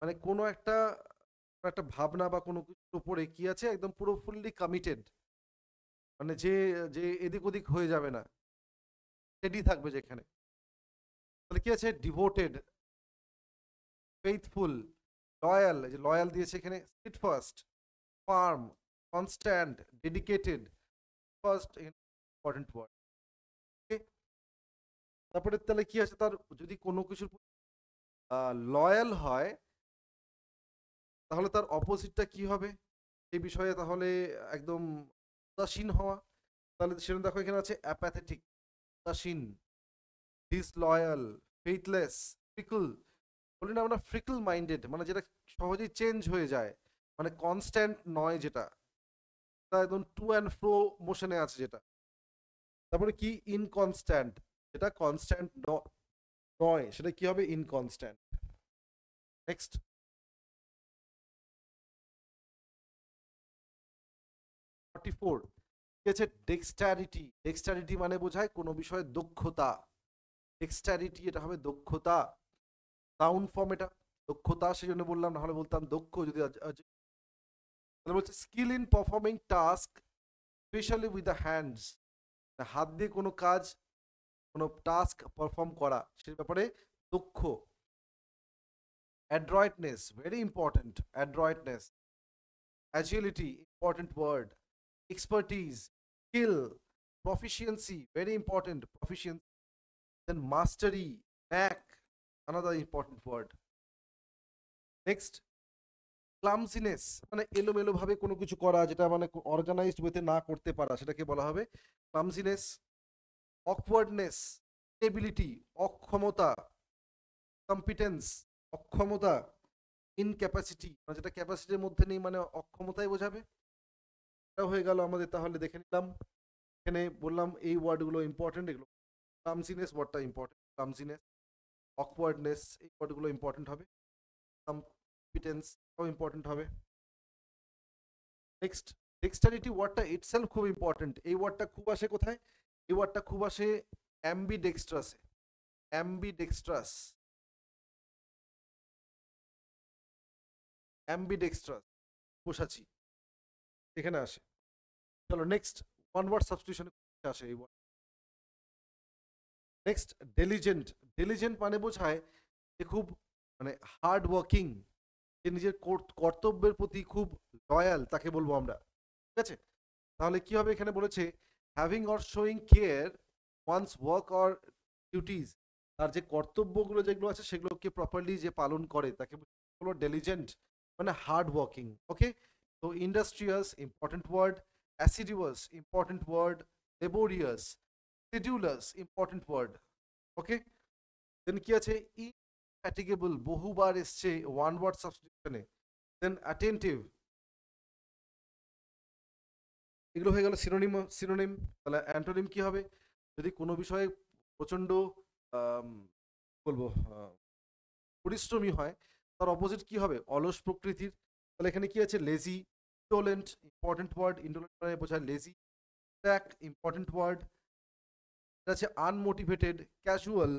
মানে কোনো একটা একটা ভাবনা বা কোনো কিছুর উপরে কি আছে, একদম পুরো ফুললি কমিটেড, মানে যে যে এদিক ওদিক হয়ে যাবে না, স্টেডি থাকবে যেখানে। তাহলে কি আছে? ডিভোটেড, ফেইথফুল, লয়াল, যে লয়াল দিয়েছে এখানে, steadfast, firm, constant, dedicated, first, important word. তারপরে তাহলে কি আছে, তার যদি কোনো কিছুর লয়াল হয় তাহলে তার অপোজিটটা কি হবে এই বিষয়ে? তাহলে একদম উদাসীন হওয়া। তাহলে সেটা দেখো এখানে আছে অ্যাপ্যাথেটিক, উদাসীন, ডিসলয়াল, ফেইথলেস, ফ্রিকল। বলি না আমরা ফ্রিকল মাইন্ডেড, মানে যেটা সহজেই চেঞ্জ হয়ে যায়, মানে কনস্ট্যান্ট নয়, যেটা একদম টু অ্যান্ড ফ্রো মোশনে আছে যেটা। তারপরে কি? ইনকনস্ট্যান্ট, যেটা কনস্ট্যান্ট নয় সেটা কি হবে? ইনকনস্ট্যান্ট। নেক্সট, 44 কি আছে? ডেক্সটারিটি। ডেক্সটারিটি মানে বোঝায় কোনো বিষয়ে দক্ষতা। ডেক্সটারিটি এটা হবে দক্ষতা। নাউন ফর্ম এটা, দক্ষতা, সেই জন্য বললাম, না হলে বলতাম দক্ষ যদি। তাহলে বলছে skill in performing task, specially with the hands, হাত দিয়ে কোনো কাজ, কোনো টাস্ক পারফর্ম করা, সে ব্যাপারে দক্ষ। Adroitness, very important, adroitness. Agility, important word. Expertise, skill. Proficiency, very important, proficiency. Then mastery, knack, another important word. Next, clumsiness, মানে এলোমেলো ভাবে কোনো কিছু করা, যেটা মানে অর্গানাইজড ওয়েতে না করতে পারা, সেটাকে বলা হবে ক্লামসিনেস। অকওয়ার্ডনেস, এবিলিটি, অক্ষমতা। কম্পিটেন্স, অক্ষমতা। ইনক্যাপাসিটি, মানে যেটা ক্যাপাসিটির মধ্যে নেই, মানে অক্ষমতাই বোঝাবে। এটা হয়ে গেল আমাদের, তাহলে দেখে নিলাম। এখানে বললাম এই ওয়ার্ডগুলো ইম্পর্টেন্ট, এগুলো ক্লামসিনেস ওয়ার্ডটা ইম্পর্টেন্ট, ক্লামসিনেস, অকওয়ার্ডনেস, এই ওয়ার্ডগুলো ইম্পর্টেন্ট হবে। কম্পিটেন্স ইম্পর্টেন্ট হবে। নেক্সট, ডেক্সটারিটি ওয়ার্ডটা ইটসেলফ খুব ইম্পর্টেন্ট। এই ওয়ার্ডটা খুব আসে কোথায়? এই ওয়ার্ডটা খুব আসে অ্যাম্বিডেক্সট্রাস, অ্যাম্বিডেক্সট্রাস, অ্যাম্বিডেক্সট্রাস বসাচ্ছি, এখানে আসে। চলো নেক্সট, ওয়ান ওয়ার্ড সাবস্টিটিউশনে আসে এই ওয়ার্ড। নেক্সট ডেলিজেন্ট, ডেলিজেন্ট মানে বোঝায় যে খুব মানে হার্ড ওয়ার্কিং, যে নিজের কর্তব্যের প্রতি খুব লয়াল, তাকে বলবো আমরা। ঠিক আছে, তাহলে কি হবে, এখানে বলেছে having or showing care one's work or duties, তার যে কর্তব্যগুলো যেগুলো আছে সেগুলোকে প্রপারলি যে পালন করে তাকে বলো ডেলিজেন্ট, মানে হার্ড ওয়ার্কিং। ওকে, তো industrious important word, assiduous important word, laborious, sedulous important word. Okay, then কি আছে, ইনফ্যাটিগেবল বহুবার এসছে ওয়ান ওয়ার্ড সাবস্টিটিউশনে। দেন অ্যাটেন্টিভ, এগুলো হয়ে গেল সিনোনিম, সিনোনিম। তাহলে অ্যান্টোনিম কি হবে, যদি কোনো বিষয়ে প্রচন্ড বলবো পরিশ্রমী হয়, তার অপোজিট কি হবে, অলস প্রকৃতির। তাহলে এখানে কি আছে, lazy, indolent important word, indolent মানে বোঝায় লেজি, ট্যাক ইম্পর্টেন্ট ওয়ার্ড, এটা আছে আনমোটিভেটেড, ক্যাজুয়াল।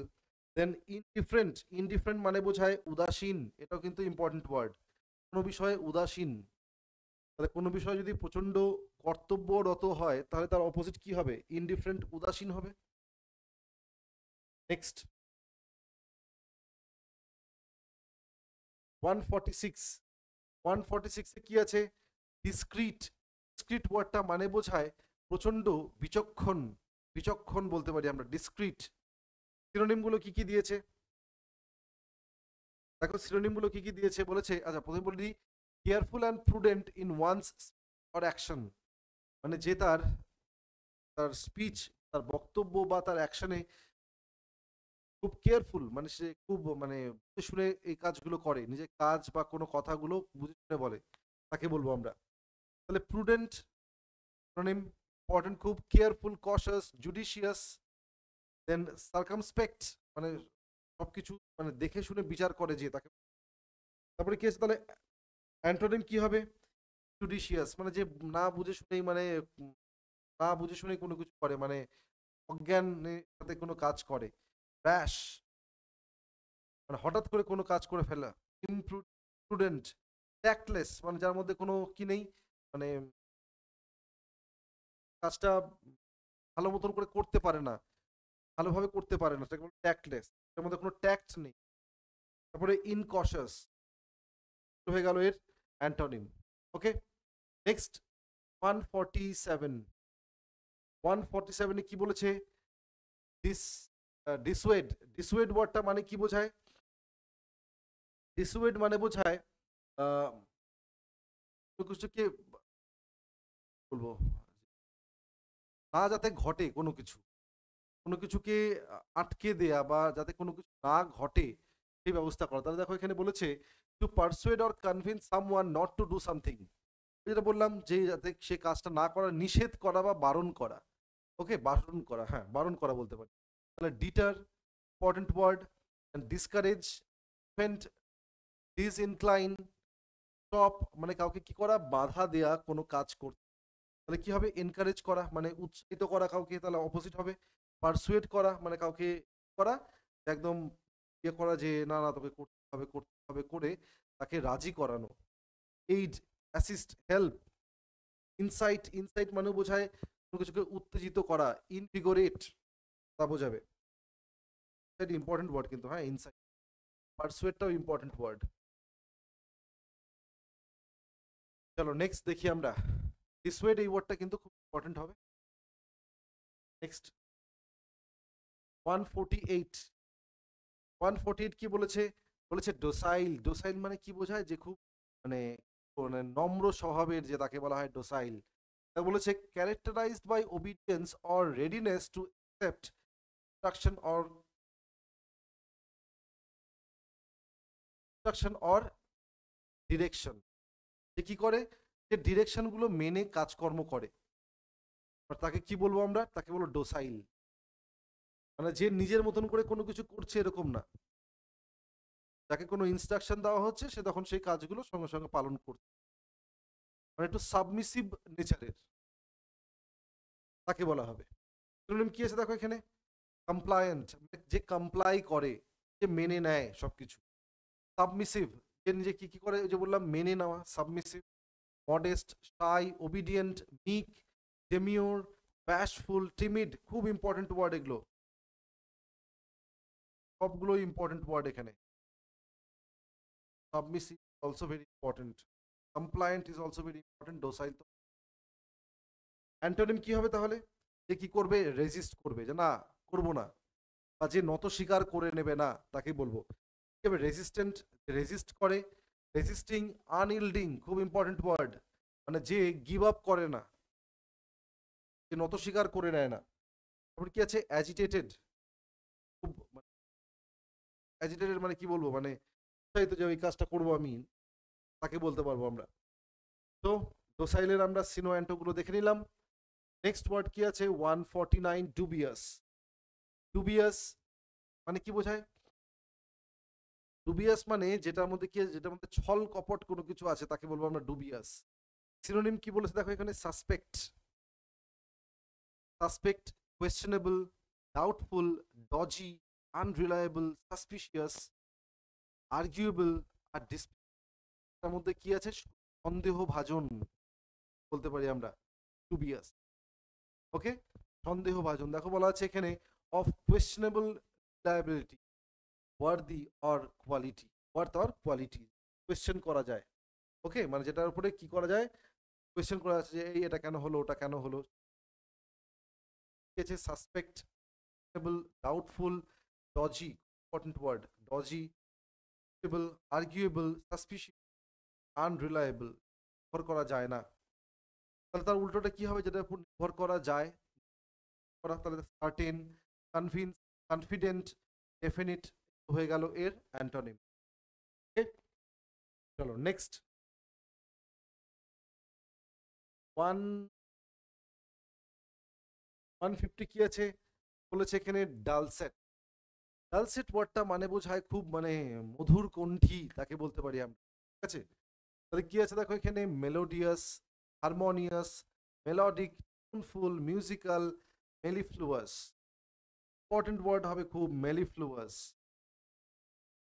দেন ইনডিফারেন্ট, ইনডিফারেন্ট মানে বোঝায় উদাসীন, এটাও কিন্তু ইম্পর্টেন্ট ওয়ার্ড, কোনো বিষয়ে উদাসীন। তাহলে কোনো বিষয় যদি প্রচন্ড কর্তব্যরত হয় তাহলে তার অপোজিট কি হবে, ইনডিফারেন্ট, উদাসীন হবে। নেক্সট 146, 146 এ কি আছে, ডিসক্রিট, ডিসক্রিট ওয়ার্ডটা মানে বোঝায় প্রচন্ড বিচক্ষণ, বিচক্ষণ বলতে পারি আমরা ডিসক্রিট। সিনোনিম গুলো কি কি দিয়েছে দেখো, সিনোনিম গুলো কি কি দিয়েছে বলেছে। আচ্ছা প্রথমে বলি, careful and prudent in once or action, মানে যে তার তার স্পিচ, তার বক্তব্য বা তার অ্যাকশনে খুব কেয়ারফুল, মানে সে খুব মানে বুঝে শুনে এই কাজগুলো করে, নিজের কাজ বা কোনো কথাগুলো বুঝে শুনে বলে, তাকে বলবো আমরা। তাহলে প্রুডেন্ট ইম্পর্টেন্ট খুব, কেয়ারফুল, কশাস, জুডিশিয়াস, দেন সার্কামস্পেক্ট মানে সবকিছু মানে দেখে শুনে বিচার করে যে তাকে। তারপরে কি আছে, তাহলে অ্যান্টোনিম কি হবে, জুডিশিয়াস মানে যে না বুঝে শুনেই মানে না বুঝে শুনেই কোনো কিছু করে, মানে অজ্ঞানের সাথে কোনো কাজ করে। র্যাশ মানে হঠাৎ করে কোনো কাজ করে ফেলা। ইমপ্রুডেন্ট, ট্যাক্টলেস মানে যার মধ্যে কোনো কি নেই, মানে কাজটা ভালো মতন করে করতে পারে না, ভালোভাবে করতে পারে না, সেটাকে বলে ট্যাক্টলেস, এর মধ্যে কোনো ট্যাক্ট নেই। তারপরে ইনকশাস হয়ে গেল এর অ্যান্টোনিম। ওকে, নেক্সট 147, 147 কি বলেছে, ডিস ডিসওয়েড, ডিসওয়েড ওয়ার্ডটা মানে কি বোঝায়, ডিসওয়েড মানে বোঝায় কিছুকে বলবো না যাতে ঘটে কোনো কিছু, কোনো কিছুকে আটকে দেয়া বা যাতে কোনো কিছু না ঘটে সেই ব্যবস্থা করা। তাহলে দেখো এখানে বলেছে to persuade or convince someone not to do something, যেটা বললাম যে যাতে সে কাজটা না করা, নিষেধ করা বা বারণ করা। ওকে, বারণ করা, হ্যাঁ বারণ করা বলতে পারি। তাহলে deter important word, discourage, defend, disincline, stop মানে কাউকে কি করা, বাধা দেয়া কোনো কাজ করতে। তাহলে কি হবে, এনকারেজ করা মানে উৎসাহিত করা কাউকে, তাহলে অপোজিট হবে পারসুয়েট করা মানে কাউকে করা একদম ইয়ে করা যে না না তোকে করতে হবে করে তাকে রাজি করানো। Aid, assist, help, insight, insight মানে বোঝায় কোনো কিছুকে উত্তেজিত করা, ইনভিগোরেট তা বোঝাবে। এটা ইম্পর্টেন্ট ওয়ার্ড কিন্তু, হ্যাঁ ইনসাইট, পারসুয়েটটাও ইম্পর্টেন্ট ওয়ার্ড। চলো নেক্সট দেখি আমরা, ডিসওয়েড এই ওয়ার্ডটা কিন্তু খুব ইম্পর্টেন্ট হবে। নেক্সট 148, 148 কি বলেছে, বলেছে ডোসাইল, ডোসাইল মানে কি বোঝায়, যে খুব মানে মানে নম্র স্বভাবের, যে তাকে বলা হয় ডোসাইল। তা বলেছে characterised by obedience or readiness to accept instruction or direction, যে কি করে, যে ডিরেকশন গুলো মেনে কাজকর্ম করে, তাকে কি বলবো আমরা, তাকে বলবো ডোসাইল। মানে যে নিজের মতন করে কোনো কিছু করছে এরকম না, যাকে কোনো ইনস্ট্রাকশন দেওয়া হচ্ছে সে তখন সেই কাজগুলো সঙ্গে সঙ্গে পালন করছে, মানে একটু সাবমিসিভ নেচারের, তাকে বলা হবে। সিনোনিম কি আছে দেখো এখানে, কমপ্লায়েন্ট, যে কমপ্লাই করে, যে মেনে নেয় সবকিছু। সাবমিসিভ, যে নিজে কি করে, ওই যে বললাম মেনে নেওয়া, submissive. Modest, shy, obedient, meek, demure, bashful, timid, খুব ইম্পর্টেন্ট ওয়ার্ড এগুলো, সবগুলো ইম্পর্টেন্ট ওয়ার্ড এখানে। Submissive also very important, compliant is also very important, docile. তো অ্যান্টোনিম কি হবে তাহলে? যে কি করবে? রেজিস্ট করবে, যে না করব না, বা যে নত স্বীকার করে নেবে না তাকে বলবো। কি হবে? রেজিস্ট্যান্ট, রেজিস্ট করে। রেজিস্টিং, আনইল্ডিং, খুব ইম্পর্টেন্ট ওয়ার্ড, মানে যে গিভ আপ করে না, যে নত স্বীকার করে নেয় না। তারপর কি আছে? অ্যাজিটেটেড, খুব অ্যাজিটেটেড মানে কি বলবো, মানে উৎসাহিত যে ওই কাজটা করবো আমি, তাকে বলতে পারবো আমরা। তো ডোসাইলের আমরা সিনো অ্যান্টোগুলো দেখে নিলাম। নেক্সট ওয়ার্ড কি আছে? 149, ডুবিয়াস। ডুবিয়াস মানে কি বোঝায়? ডুবিয়াস মানে যেটার মধ্যে কি, যেটার মধ্যে ছল কপট কোনো কিছু আছে তাকে বলবো আমরা ডুবিয়াস। সিনোনিম কি বলেছে দেখো এখানে? Suspect, suspect, questionable, doubtful, dodgy, unreliable, suspicious, arguable, আর ডিসপিউটের মধ্যে কি আছে? সন্দেহভাজন বলতে পারি আমরা, ডুবিয়াস। ওকে, সন্দেহভাজন। দেখো বলা আছে এখানে of questionable reliability, worthy or quality, worth or quality, question করা যায়। ওকে, মানে যেটার উপরে কি করা যায়? কোয়েশ্চেন করা আছে, যে এই এটা কেন হলো, ওটা কেন হলো। আছে suspect, doubtful, dodgy, important word, dodgy, arguable, suspicious, unreliable, নির্ভর করা যায় না। তাহলে তার উল্টোটা কি হবে? যেটার উপর নির্ভর করা যায়, তাহলে সার্টেন, কনভিন্স, কনফিডেন্ট, ডেফিনিট হয়ে গেল এর অ্যান্টোনিম। চলো নেক্সট। 150 কি আছে বলেছে এখানে? ডালসেট। ডালসেট ওয়ার্ডটা মানে বোঝায় খুব, মানে মধুর কণ্ঠী, তাকে বলতে পারি আমরা। ঠিক আছে, তাহলে কি আছে দেখো এখানে? Melodious, harmonious, melodic, tuneful, musical, mellifluous. Important word হবে খুব, mellifluous,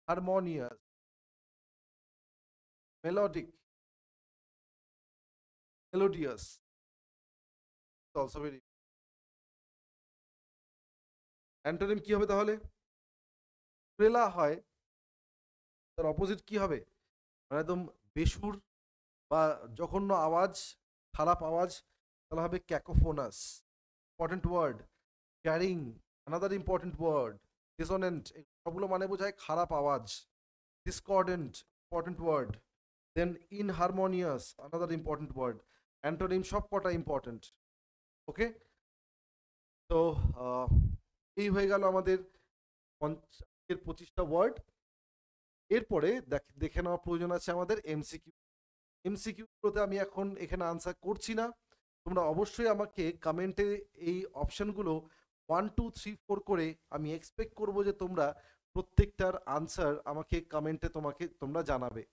harmonious, melodic, melodious, also very. Antonym কি হবে তাহলে? প্রেলা হয়, তার অপোজিট কি হবে? মানে একদম বেসুর বা জঘন্য আওয়াজ, খারাপ আওয়াজ, তাহলে হবে cacophonous. Important word. Jarring, another important word. Dissonant, সবগুলো মানে বোঝায় খারাপ আওয়াজ। Discordant, important word. Then inharmonious, another important word. Antonym সব কটা ইম্পর্টেন্ট। ওকে, তো এই হয়ে গেল আমাদের 25টা ওয়ার্ড। এরপরে দেখে নেওয়া প্রয়োজন আছে আমাদের এমসিকিউ। এমসিকিউগুলোতে আমি এখন এখানে আনসার করছি না, তোমরা অবশ্যই আমাকে কমেন্টে এই অপশনগুলো 1 2 3 4 করে, আমি এক্সপেক্ট করব যে তোমরা প্রত্যেকটার আনসার আমাকে কমেন্টে তোমরা জানাবে।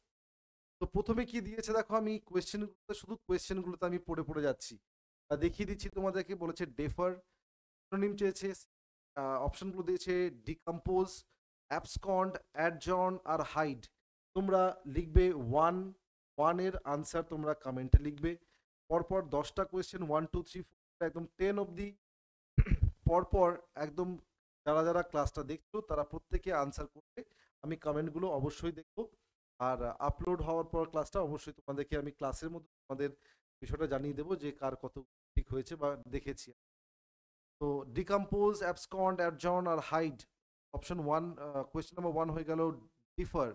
তো প্রথমে কি দিয়েছে দেখো, আমি কোয়েশ্চেনগুলোতে, শুধু কোয়েশ্চেনগুলোতে আমি পড়ে পড়ে যাচ্ছি, দেখিয়ে দিচ্ছি তোমাদেরকে। বলেছে ডেফার, সিনোনিম চেয়েছে, অপশনগুলো দিয়েছে ডিকম্পোজ, অ্যাবসকন্ড, অ্যাডজন আর হাইড। তোমরা লিখবে ওয়ানের আনসার তোমরা কমেন্টে লিখবে। পরপর 10টা কোয়েশ্চেন, 1 2 3 4 একদম 10 অবধি, পরপর একদম যারা যারা ক্লাসটা দেখছো তারা প্রত্যেকে আনসার করবে। আমি কমেন্টগুলো অবশ্যই দেখবো, আর আপলোড হওয়ার পর ক্লাসটা অবশ্যই তোমাদেরকে আমি ক্লাসের মধ্যে তোমাদের বিষয়টা জানিয়ে দেবো যে কার কত ঠিক হয়েছে বা দেখেছি। তো ডিকম্পোজ, অ্যাবসকন্ড, অ্যাডজন আর হাইড, অপশন 1, কোয়েশ্চেন নাম্বার 1 হয়ে গেল। ডিফার,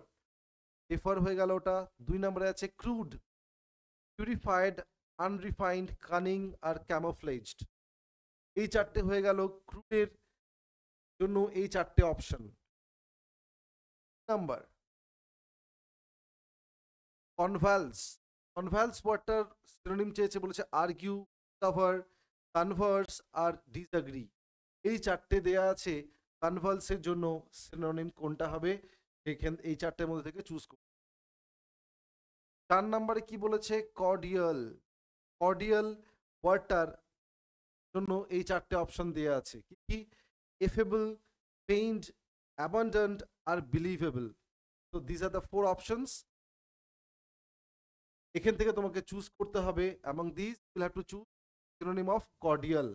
ডিফার হয়ে গেল ওটা। 2 নম্বরে আছে ক্রুড, পিউরিফাইড, আনরিফাইন্ড, কানিং আর ক্যামোফ্লেজড। এই চারটে হয়ে গেল ক্রুডের জন্য এই চারটে অপশন। নাম্বার কনভালস, কনভালস ওয়ার্ডটার সিনোনিম চেয়েছে, বলেছে আর্গিউ, কভার, কনভার্স আর ডিসএগ্রি। এই চারটে দেয়া আছে, কনভালসের জন্য সিনোনিম কোনটা হবে এই চারটের মধ্যে থেকে চুজ করুন। 4 নম্বরে কি বলেছে? কর্ডিয়াল, কর্ডিয়াল ওয়ার্ডটার জন্য এই চারটে অপশন দেয়া আছে। কি কি? affable, pained, abundant, R believable. So these are the 4 options. এখান থেকে তোমাকে চুজ করতে হবে among these you will have to choose synonym of cordial.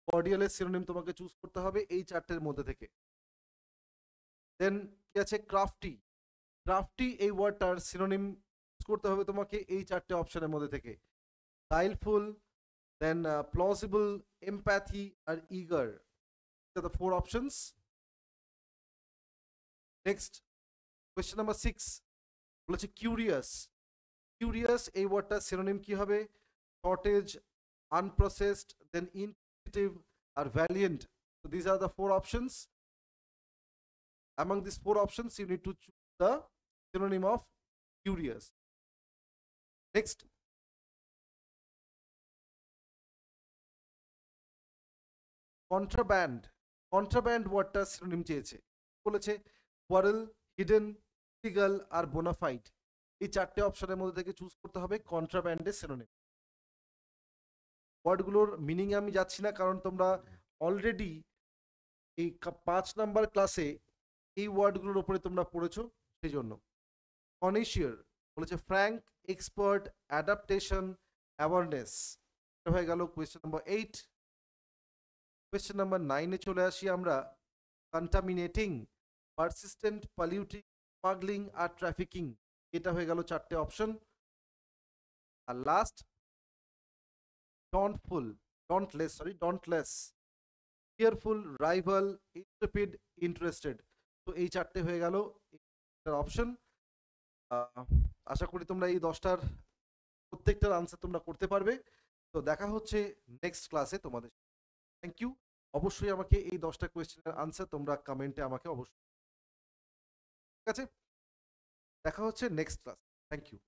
cordial এর synonym তোমাকে চুজ করতে হবে এই চারটের মধ্যে থেকে। দেন কি আছে crafty. crafty এই ওয়ার্ডটার synonym চুজ করতে হবে তোমাকে এই চারটে অপশনের মধ্যে থেকে। guileful, then plausible, empathy R eager. These are the 4 options. Next, question number 6 বলেছে curious. curious এই ওয়ার্ডটার সিনোনিম কি হবে? shortage, unprocessed, then inquisitive আর valiant. So these are the 4 options. Among these 4 options you need to choose the synonym of curious. Next, contraband. contraband ওয়ার্ডটার synonym চেয়েছে, বলেছে quarrel, hidden, illegal আর bona fide. এই চারটে অপশনের মধ্যে থেকে চুজ করতে হবে কন্ট্রাব্যান্ডের সিনোনিম। ওয়ার্ডগুলোর মিনিং আমি যাচ্ছি না, কারণ তোমরা অলরেডি এই 5 নাম্বার ক্লাসে এই ওয়ার্ডগুলোর উপরে তোমরা পড়েছো, সেই জন্য। কনিশিয়ার বলেছে ফ্র্যাঙ্ক, এক্সপার্ট, অ্যাডাপ্টেশন, অ্যাওয়ারনেস। এটা হয়ে গেল কোয়েশ্চেন নাম্বার 8। কোয়েশ্চেন নাম্বার 9-এ চলে আসি আমরা। কন্টামিনেটিং, পারসিস্টেন্ট, পলিউটিং, স্মাগলিং আর ট্রাফিকিং। এটা হয়ে গেল চারটে অপশন। আর last Dauntless, fearful, rival, ইন্ট্রেপিড, interested. তো এই চারটে হয়ে গেল অপশন। আশা করি তোমরা এই 10টার প্রত্যেকটার আনসার তোমরা করতে পারবে। তো দেখা হচ্ছে নেক্সট ক্লাসে তোমাদের। Thank you. অবশ্যই আমাকে এই 10টা কোয়েশ্চেনের আনসার তোমরা কমেন্টে আমাকে অবশ্যই। ঠিক আছে, দেখা হচ্ছে নেক্সট ক্লাস। Thank you.